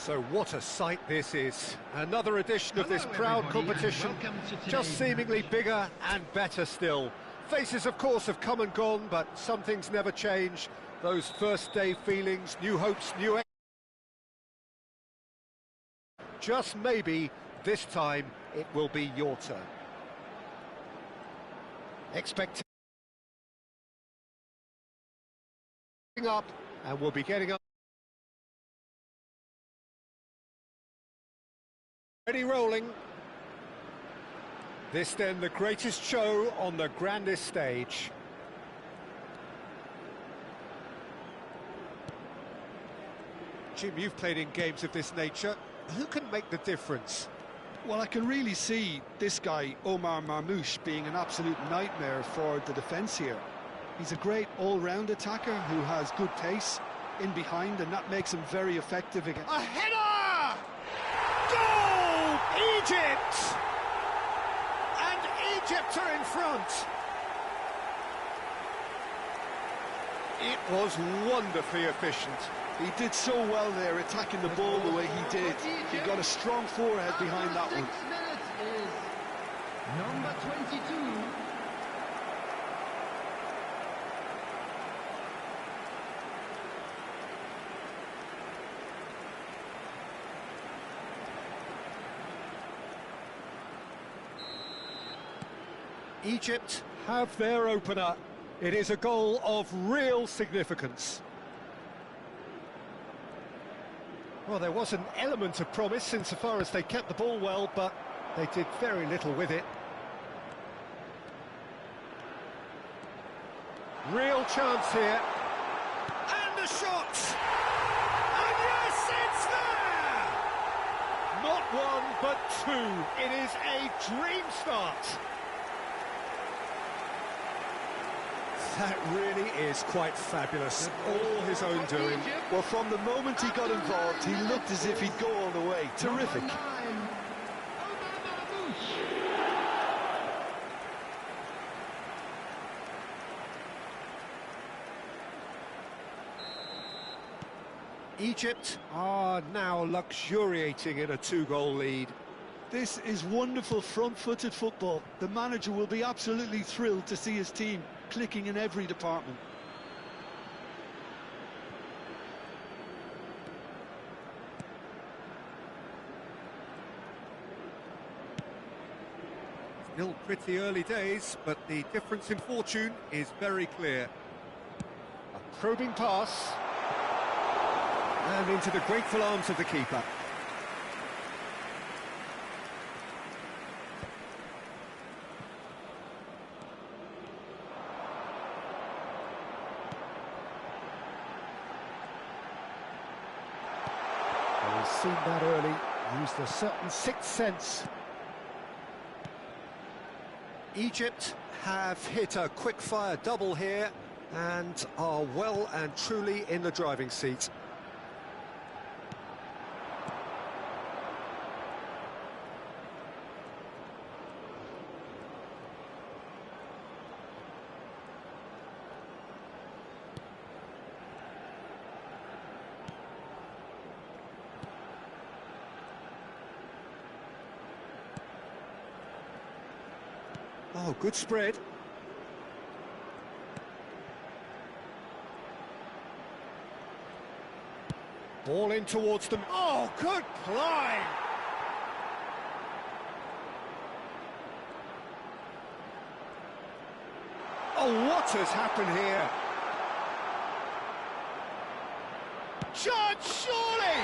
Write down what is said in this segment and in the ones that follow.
So what a sight this is. Another edition of this proud competition, just seemingly bigger and better still. Faces, of course, have come and gone, but some things never change. Those first day feelings, new hopes, new... Just maybe, this time, it will be your turn. Expecting up, and we'll be getting up. Ready rolling. This then the greatest show on the grandest stage. Jim, you've played in games of this nature. Who can make the difference? Well, I can really see this guy, Omar Marmoush, being an absolute nightmare for the defence here. He's a great all-round attacker who has good pace in behind, and that makes him very effective again. A header! Goal! Egypt! And Egypt are in front. It was wonderfully efficient. He did so well there, attacking the ball the way he did. He got a strong forehead behind that one. Number 22. Egypt have their opener. It is a goal of real significance. Well, there was an element of promise insofar as they kept the ball well, but they did very little with it. Real chance here. And the shot! And yes, it's there! Not one, but two. It is a dream start. That really is quite fabulous, all his own doing. Well, from the moment he got involved, he looked as if he'd go all the way. Terrific. Egypt are now luxuriating in a two-goal lead. This is wonderful front-footed football. The manager will be absolutely thrilled to see his team clicking in every department. Still pretty early days, but the difference in fortune is very clear. A probing pass, and into the grateful arms of the keeper. He's seen that early, used a certain sixth sense. Egypt have hit a quick-fire double here and are well and truly in the driving seat. Oh, good spread. Ball in towards them. Oh, good climb! Oh, what has happened here? Judge, surely!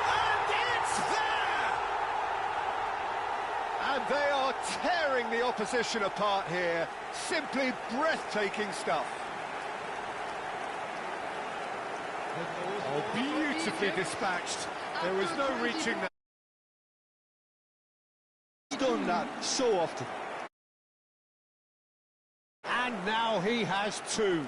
And it's there! And they are tearing the opposition apart here. Simply breathtaking stuff. Oh, beautifully dispatched. There was no reaching that. He's done that so often. And now he has two.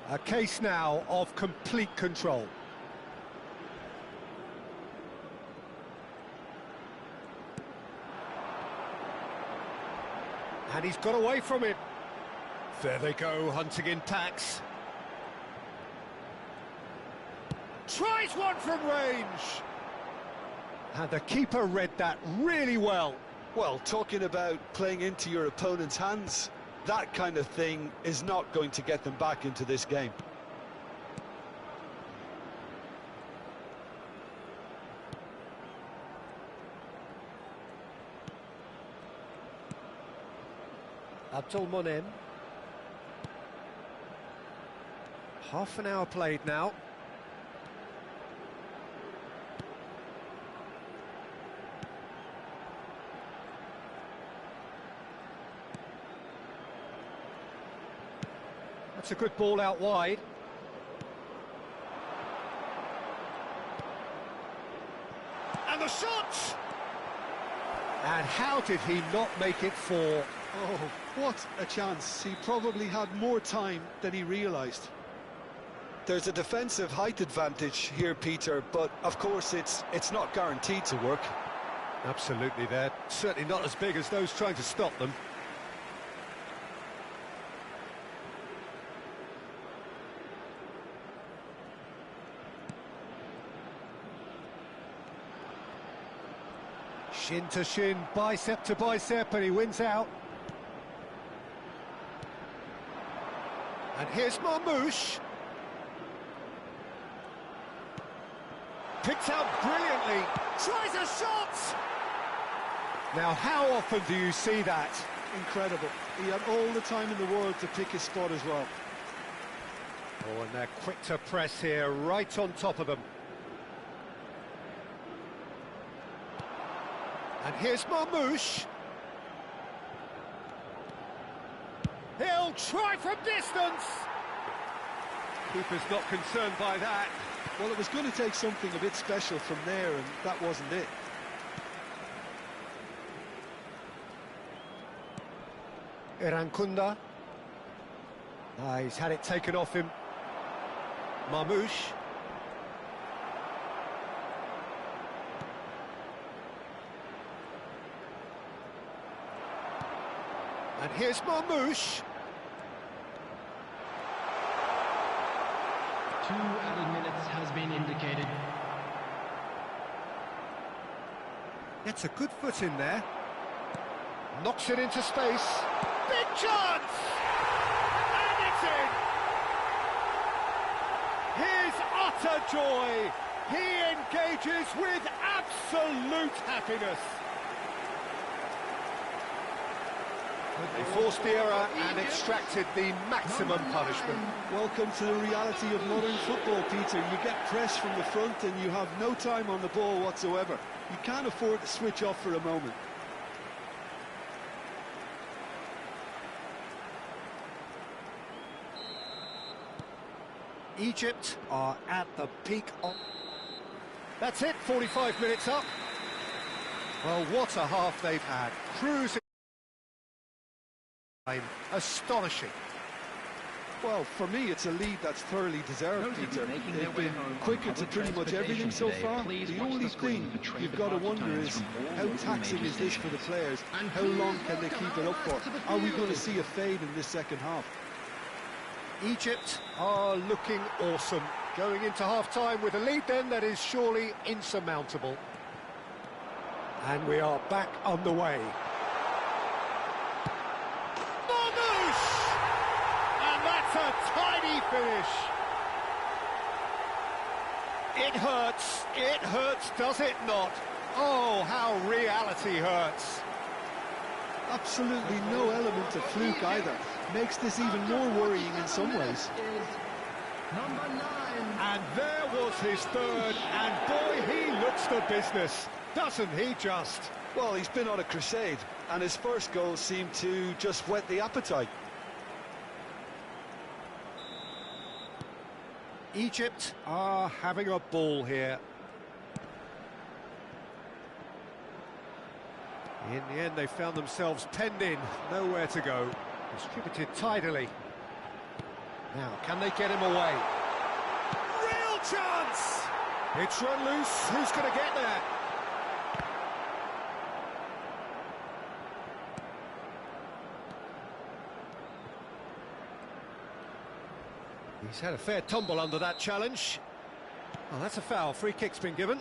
A case now of complete control. And he's got away from it. There they go, hunting in packs. Tries one from range. And the keeper read that really well. Well, talking about playing into your opponent's hands, that kind of thing is not going to get them back into this game. Abdul-Monem. Half an hour played now. That's a good ball out wide. And the shot! And how did he not make it four? Oh, what a chance. He probably had more time than he realised. There's a defensive height advantage here, Peter, but of course it's not guaranteed to work. Absolutely, they're certainly not as big as those trying to stop them. Shin to shin, bicep to bicep, and he wins out. And here's Marmoush. Picked out brilliantly. Tries a shot! Now, how often do you see that? Incredible. He had all the time in the world to pick his spot as well. Oh, and they're quick to press here, right on top of them. And here's Marmoush. He'll try from distance. Keeper's not concerned by that. Well, it was going to take something a bit special from there, and that wasn't it. Irankunda. He's had it taken off him. Marmoush. And here's Marmoush. 2 added minutes has been indicated. Gets a good foot in there. Knocks it into space. Big chance! And it's in! His utter joy. He engages with absolute happiness. They forced the error and extracted the maximum punishment. Welcome to the reality of modern football, Peter. You get pressed from the front and you have no time on the ball whatsoever. You can't afford to switch off for a moment. Egypt are at the peak of... That's it, 45 minutes up. Well, what a half they've had. Cruising. Astonishing. Well, for me, it's a lead that's thoroughly deserved, Peter. They've been quicker to pretty much everything so far. The only thing you've got to wonder is how taxing is this for the players? How long can they keep it up for? Are we going to see a fade in this second half? Egypt are looking awesome. Going into half-time with a lead then that is surely insurmountable. And we are back underway. That's a tiny finish. It hurts, does it not? Oh, how reality hurts. Absolutely no element of fluke either. Makes this even more worrying in some ways. Number 9. And there was his third, and boy, he looks the business, doesn't he just? Well, he's been on a crusade, and his first goal seemed to just whet the appetite. Egypt are having a ball here. In the end, they found themselves penned in, nowhere to go. Distributed tidily. Now, can they get him away? Real chance! It's run loose. Who's going to get there? He's had a fair tumble under that challenge. Oh, that's a foul. Free kick's been given.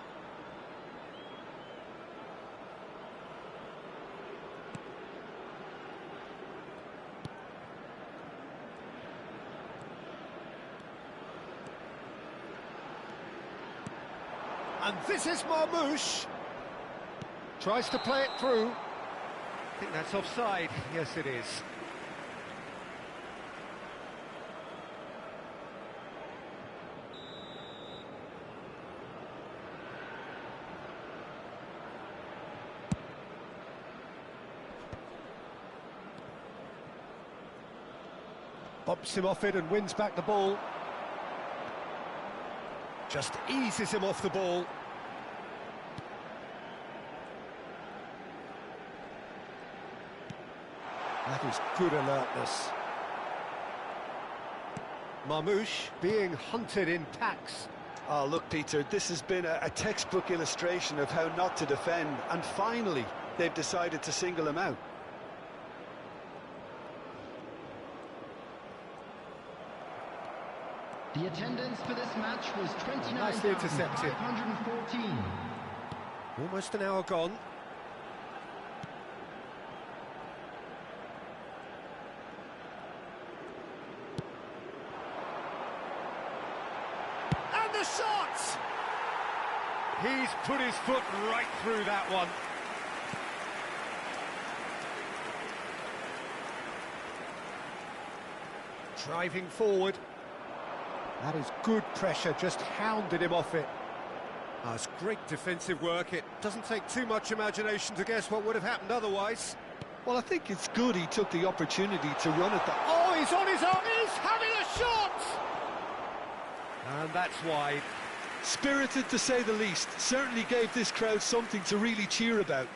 And this is Marmoush. Tries to play it through. I think that's offside. Yes, it is. Bumps him off it and wins back the ball. Just eases him off the ball. That is good alertness. Marmoush being hunted in packs. Oh, look, Peter, this has been a textbook illustration of how not to defend, and finally they've decided to single him out. The attendance for this match was Nicely intercepted. 29,514. Almost an hour gone. And the shot! He's put his foot right through that one. Driving forward. That is good pressure, just hounded him off it. Oh, it's great defensive work. It doesn't take too much imagination to guess what would have happened otherwise. Well, I think it's good he took the opportunity to run at that. Oh, he's on his own, he's having a shot! And that's wide. Spirited, to say the least. Certainly gave this crowd something to really cheer about.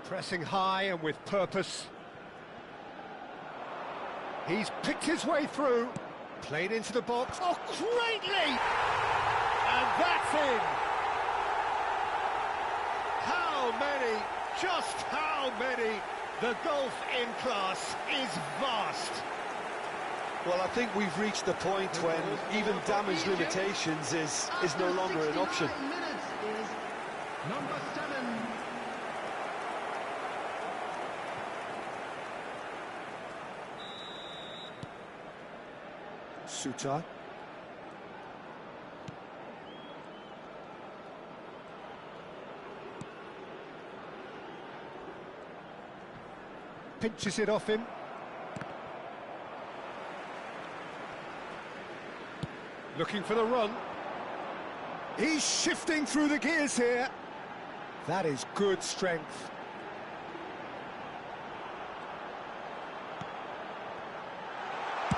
Pressing high and with purpose. He's picked his way through. Played into the box. Oh, great leap! And that's in! How many? Just how many? The golf in class is vast. Well, I think we've reached the point when even damage limitations is no longer an option. 69 minutes is number 7. Sutar. Pinches it off him. Looking for the run. He's shifting through the gears here. That is good strength.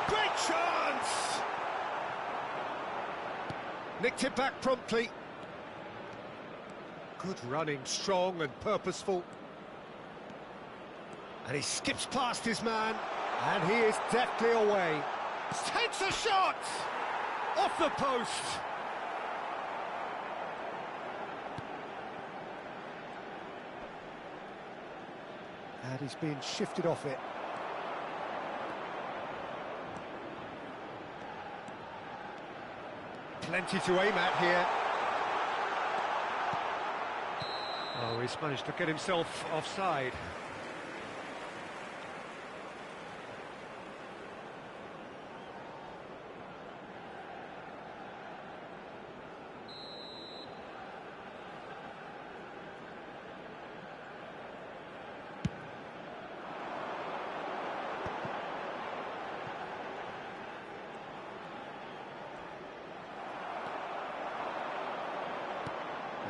Great chance! Nicked it back promptly. Good running, strong and purposeful. And he skips past his man, and he is deftly away. Takes a shot! Off the post! And he's being shifted off it. Plenty to aim at here. Oh, he's managed to get himself offside.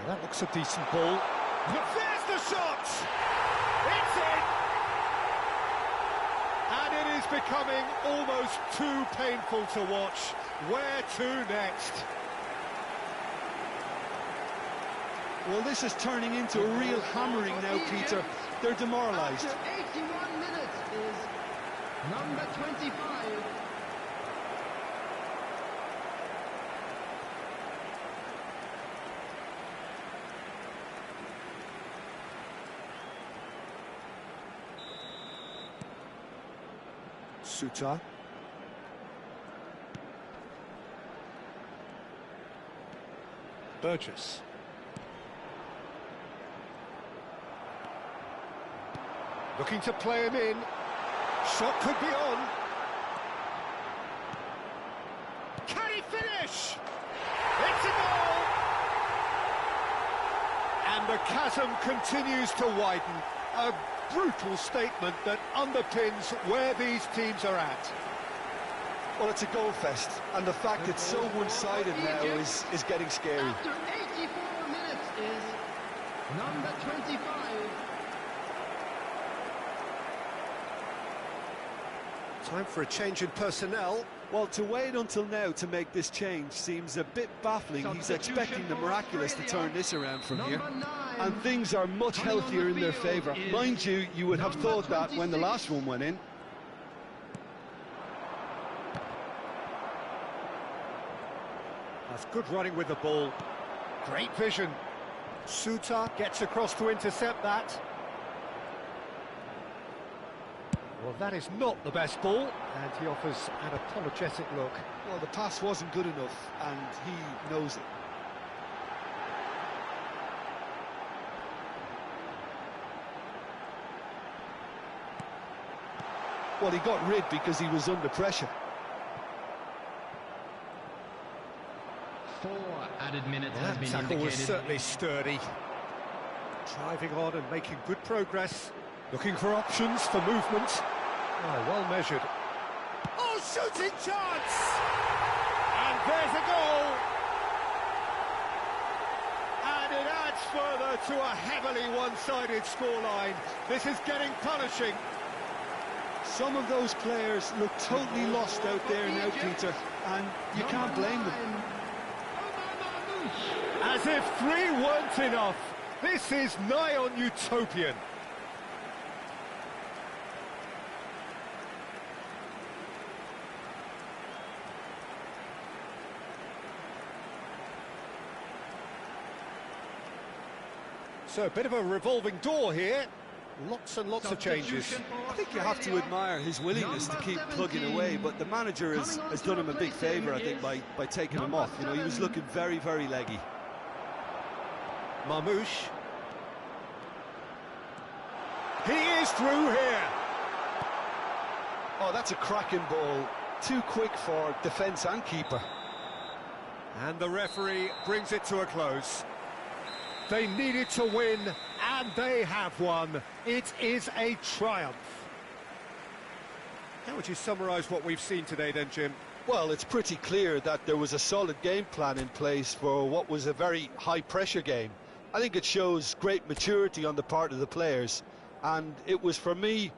That looks a decent ball. There's the shot! It's in! And it is becoming almost too painful to watch. Where to next? Well, this is turning into a real hammering now, Peter. They're demoralised. After 81 minutes is number 25. Suter. Burgess. Looking to play him in. Shot could be on. Can he finish? It's a goal! And the chasm continues to widen. A brutal statement that underpins where these teams are at. Well, it's a goal fest, and the fact it's so one-sided now is getting scary. After 84 minutes is number 25. Time for a change in personnel. Well, to wait until now to make this change seems a bit baffling. He's expecting the miraculous to turn this around from here. And things are much healthier in their favour. Mind you, you would have thought that when the last one went in. That's good running with the ball. Great vision. Suter gets across to intercept that. Well, that is not the best ball, and he offers an apologetic look. Well, the pass wasn't good enough, and he knows it. Well, he got rid because he was under pressure. 4 added minutes Well, has that been tackle indicated. was certainly sturdy. Driving on and making good progress. Looking for options for movement. Oh, well measured. Oh, shooting chance! And there's a goal! And it adds further to a heavily one-sided scoreline. This is getting punishing. Some of those players look totally lost out there now, Peter, and you can't blame them. As if 3 weren't enough. This is nigh on utopian. So a bit of a revolving door here. Lots and lots of changes. I think you have to admire his willingness to keep plugging away, but the manager has done him a big favour, I think, by taking him off. You know, he was looking very, very leggy. Marmouche. He is through here. Oh, that's a cracking ball. Too quick for defence and keeper. And the referee brings it to a close. They needed to win, and they have won. It is a triumph. How would you summarise what we've seen today then, Jim? Well, it's pretty clear that there was a solid game plan in place for what was a very high-pressure game. I think it shows great maturity on the part of the players, and it was, for me,